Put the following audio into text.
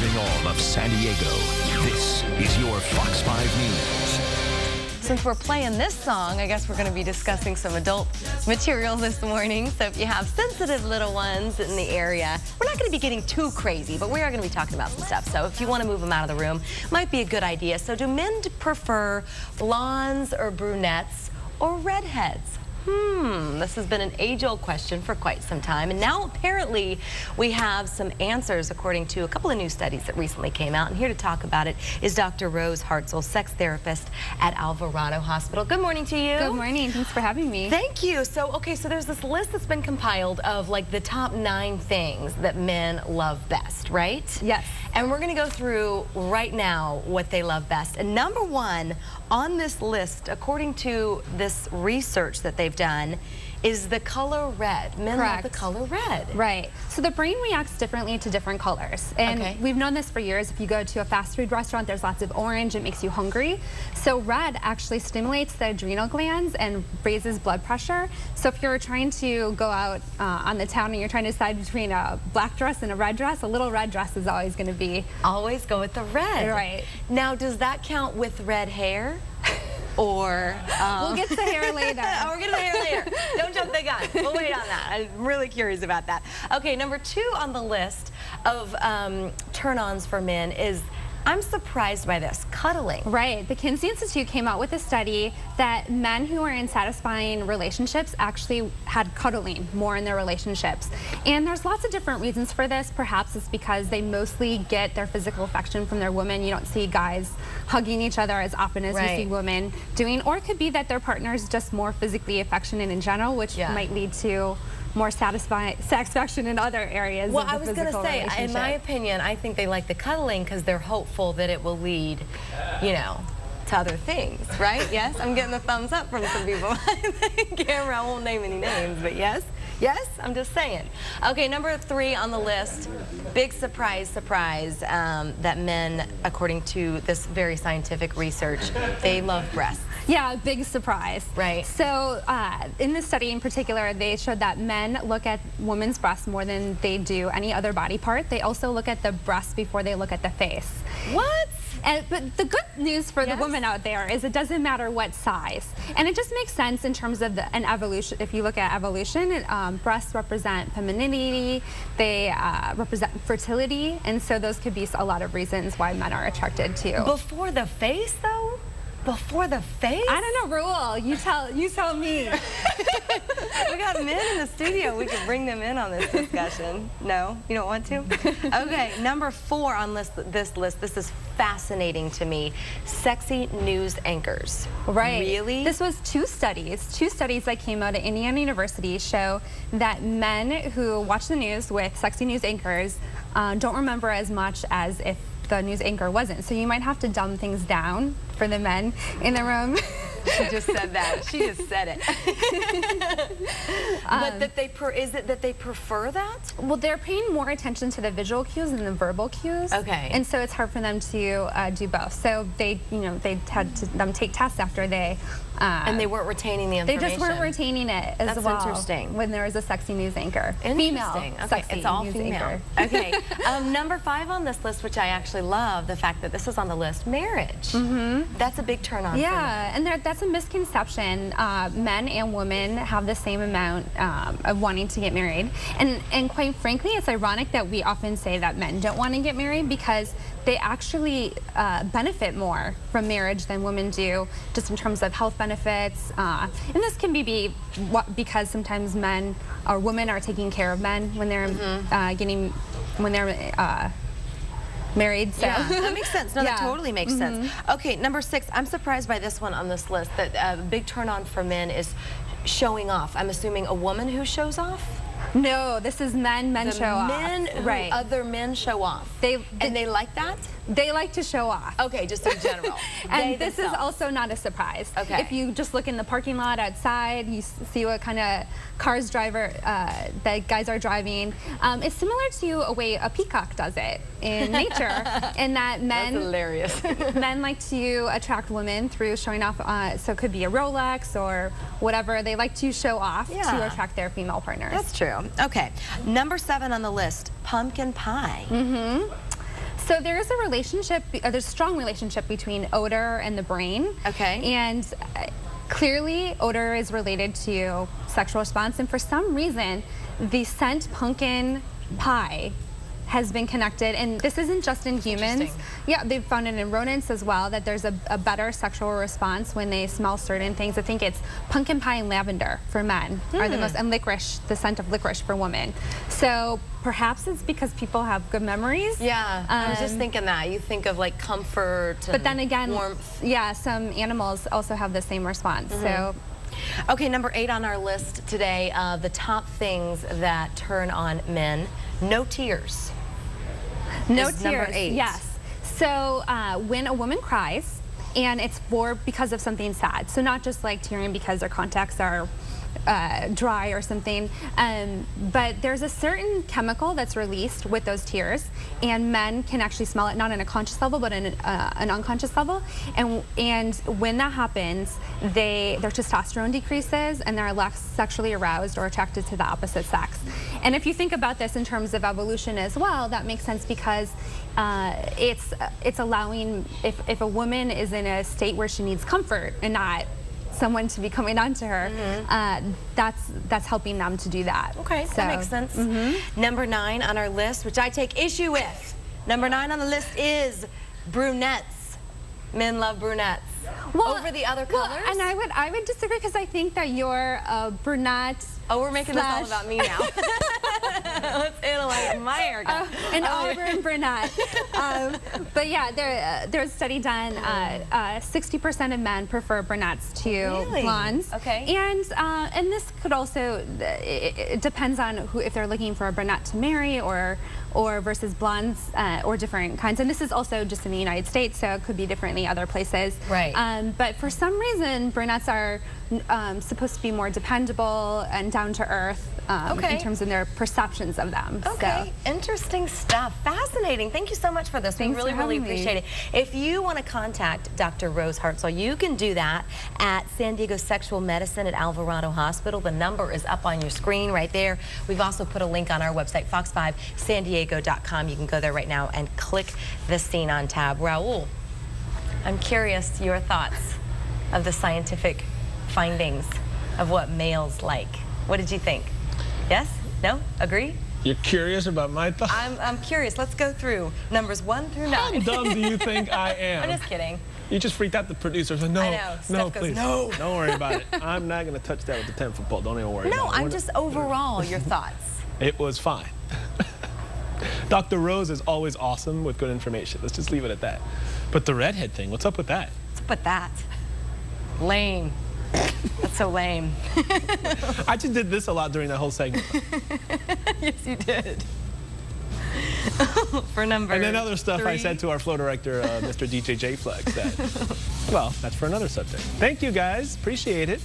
Serving all of San Diego, this is your Fox 5 News. Since we're playing this song, I guess we're going to be discussing some adult material this morning. So if you have sensitive little ones in the area, we're not going to be getting too crazy, but we are going to be talking about some stuff. So if you want to move them out of the room, might be a good idea. So do men prefer blondes or brunettes or redheads? This has been an age-old question for quite some time, and now apparently we have some answers according to a couple of new studies that recently came out. And here to talk about it is Dr. Rose Hartzell, sex therapist at Alvarado Hospital. Good morning to you. Good morning. Thanks for having me. Thank you. So, okay, so there's this list that's been compiled of like the top 9 things that men love best, right? Yes. And we're going to go through right now what they love best. And number 1 on this list, according to this research that they've done, is the color red. Men love the color red. Right. So the brain reacts differently to different colors. And we've known this for years. If you go to a fast food restaurant, there's lots of orange. It makes you hungry. So red actually stimulates the adrenal glands and raises blood pressure. So if you're trying to go out on the town and you're trying to decide between a black dress and a red dress, a little red dress is always going to be... Always go with the red. Right. Now, does that count with red hair? Or we'll get to hair later. We're getting to hair later. Don't jump the gun. We'll wait on that. I'm really curious about that. Okay, number 2 on the list of turn-ons for men is, I'm surprised by this, cuddling. Right. The Kinsey Institute came out with a study that men who are in satisfying relationships actually had cuddling more in their relationships. And there's lots of different reasons for this. Perhaps it's because they mostly get their physical affection from their women. You don't see guys hugging each other as often as you see women doing. Or it could be that their partner is just more physically affectionate in general, which might lead to more satisfaction in other areas. Well, I was going to say, in my opinion, I think they like the cuddling because they're hopeful that it will lead, you know, to other things, right? Yes, I'm getting the thumbs up from some people. Camera, I won't name any names, but yes. Yes, I'm just saying. Okay, number 3 on the list, big surprise, that men, according to this very scientific research, they love breasts. Yeah, big surprise. Right. So in this study in particular, they showed that men look at women's breasts more than they do any other body part. They also look at the breasts before they look at the face. What? But the good news for the women out there is it doesn't matter what size. And it just makes sense in terms of an evolution. If you look at evolution, breasts represent femininity, they represent fertility, and so those could be a lot of reasons why men are attracted to. Before the face, though? Before the face? I don't know, Rule. You tell me. We got men in the studio. We could bring them in on this discussion. No? You don't want to? Okay, number 4 on this list. This is fascinating to me. Sexy news anchors. Right. Really? This was 2 studies. 2 studies that came out of Indiana University show that men who watch the news with sexy news anchors don't remember as much as if the news anchor wasn't. So you might have to dumb things down for the men in the room. She just said that. She just said it. But is it that they prefer that? Well, they're paying more attention to the visual cues than the verbal cues. Okay. And so it's hard for them to do both. So they had them take tests after they. And they weren't retaining the information. They just weren't retaining it as well. That's interesting. When there was a sexy news anchor. Interesting. Female. Okay, it's all female. Okay. Number 5 on this list, which I actually love, the fact that this is on the list, marriage. That's a big turn on. Yeah, and that's a misconception. Men and women have the same amount of wanting to get married, and quite frankly, it's ironic that we often say that men don't want to get married because they actually benefit more from marriage than women do, just in terms of health benefits. And this can be because sometimes men or women are taking care of men when they're married. So. Yeah, that makes sense. No, that totally makes sense. Okay, number 6. I'm surprised by this one on this list. That a big turn on for men is showing off. I'm assuming a woman who shows off. No, this is men show off. Men who other men show off. They like that? They like to show off. Okay, just in general. And this is also not a surprise. Okay. If you just look in the parking lot outside, you see what kind of cars that guys are driving. It's similar to a way a peacock does it in nature, in that men. That's hilarious. Men like to attract women through showing off. So it could be a Rolex or whatever. They like to show off to attract their female partners. That's true. Okay, number 7 on the list, pumpkin pie. So there is a relationship, there's a strong relationship between odor and the brain. Okay. And clearly odor is related to sexual response, and for some reason the scent pumpkin pie has been connected, and this isn't just in humans. Yeah, they've found it in rodents as well, that there's a better sexual response when they smell certain things. I think it's pumpkin pie and lavender for men are the most, and licorice, the scent of licorice for women. So perhaps it's because people have good memories. Yeah, I was just thinking that. You think of like comfort and but then again, warmth. Yeah, some animals also have the same response. So. Okay, number 8 on our list today, the top things that turn on men. No tears. No is tears. Number 8. Yes. So when a woman cries, and it's because of something sad, so not just like tearing because their contacts are dry or something, but there's a certain chemical that's released with those tears, and men can actually smell it, not on a conscious level, but in an unconscious level. And when that happens, their testosterone decreases, and they're less sexually aroused or attracted to the opposite sex. And if you think about this in terms of evolution as well, that makes sense, because it's allowing, if a woman is in a state where she needs comfort and not someone to be coming on to her, that's helping them to do that. Okay, so, that makes sense. Number 9 on our list, which I take issue with. Number 9 on the list is brunettes. Men love brunettes. Over the other colors? Well, and I would disagree, because I think that you're a brunette. Oh, we're making this all about me now. Let's analyze my haircut. An auburn brunette. But yeah, there's a study done. 60% of men prefer brunettes to blondes. Okay. And this could also, it depends on if they're looking for a brunette to marry or versus blondes or different kinds. And this is also just in the United States, so it could be differently other places. Right. But for some reason, brunettes are supposed to be more dependable and down to earth in terms of their perceptions of them. Okay, so. Interesting stuff. Fascinating. Thank you so much for this. Thanks we really for appreciate it. If you want to contact Dr. Rose Hartzell, you can do that at San Diego Sexual Medicine at Alvarado Hospital. The number is up on your screen right there. We've also put a link on our website, fox5sandiego.com. You can go there right now and click the Scene On tab. Raul, I'm curious your thoughts of the scientific findings of what males like. What did you think? Yes? No? Agree? You're curious about my thoughts? I'm curious. Let's go through numbers 1 through 9. How dumb do you think I am? I'm just kidding. You just freaked out the producers. No, I know. no, Steph goes, please. no. Don't worry about it. I'm not going to touch that with the 10-foot pole. Don't even worry No, about it. I'm just overall your thoughts. It was fine. Dr. Rose is always awesome with good information. Let's just leave it at that. But the redhead thing, what's up with that? What's up with that? Lame. That's so lame. I just did this a lot during that whole segment. Yes, you did. For number And then other stuff 3. I said to our flow director, Mr. DJ J Flex, that, well, that's for another subject. Thank you, guys. Appreciate it.